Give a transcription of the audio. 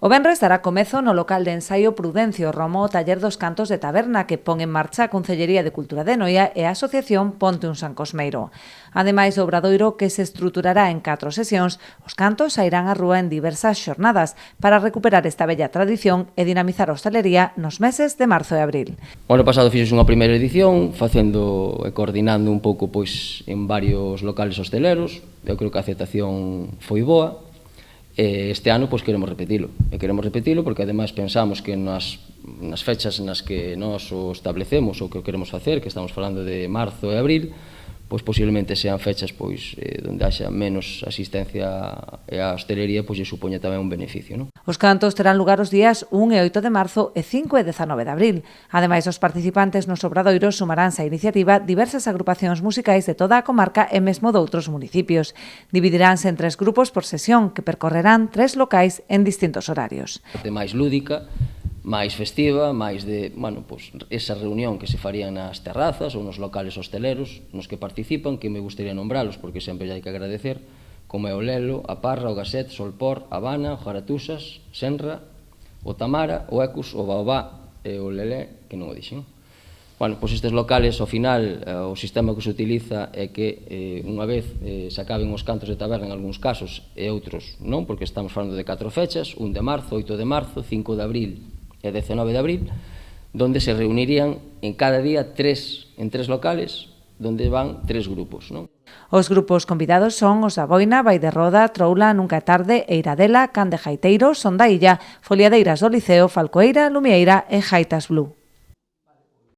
O venres dará comezo no local de ensaio Prudencio Romo o taller dos cantos de taberna que pon en marcha a Concellería de Cultura de Noia e a Asociación Ponte un San Cosmeiro. Ademais do obradoiro que se estruturará en 4 sesións, os cantos sairán á rúa en diversas xornadas para recuperar esta bella tradición e dinamizar a hostalería nos meses de marzo e abril. O ano pasado fixos unha primeira edición facendo e coordinando un pouco en varios locales hosteleros. Eu creo que a aceptación foi boa. Este ano queremos repetilo, e queremos repetilo porque ademais pensamos que nas fechas nas que nós o establecemos ou que o queremos facer, que estamos falando de marzo e abril, posiblemente sean fechas onde haxa menos asistencia e a hostelería lle supoña tamén un beneficio, non? Os cantos terán lugar os días 1 e 8 de marzo e 5 e 19 de abril. Ademais, os participantes nos obradoiros sumaránse á iniciativa diversas agrupacións musicais de toda a comarca e mesmo doutros municipios. Dividiránse en 3 grupos por sesión que percorrerán 3 locais en distintos horarios. De máis lúdica, máis festiva, máis de, esa reunión que se farían nas terrazas ou nos locales hosteleros nos que participan, que me gustaría nombralos porque sempre hai que agradecer, como é o Lelo, a Parra, o Gaset, Solpor, Habana, o Jaratusas, Senra, o Tamara, o Ecus, o Baobá e o Lelé, que non o dixen. Estes locales, ao final, o sistema que se utiliza é que unha vez se acaben os cantos de taberna en algúns casos e outros non, porque estamos falando de 4 fechas, 1 de marzo, 8 de marzo, 5 de abril e 19 de abril, donde se reunirían en cada día en 3 locales, donde van 3 grupos, non? Os grupos convidados son os da Boina, Vai de Roda, Troula, Nunca é Tarde, Eiradela, Can de Jaiteiro, Son da Illa, Foliadeiras do Liceo, Falcoeira, Lumieira e Jaitas Blue.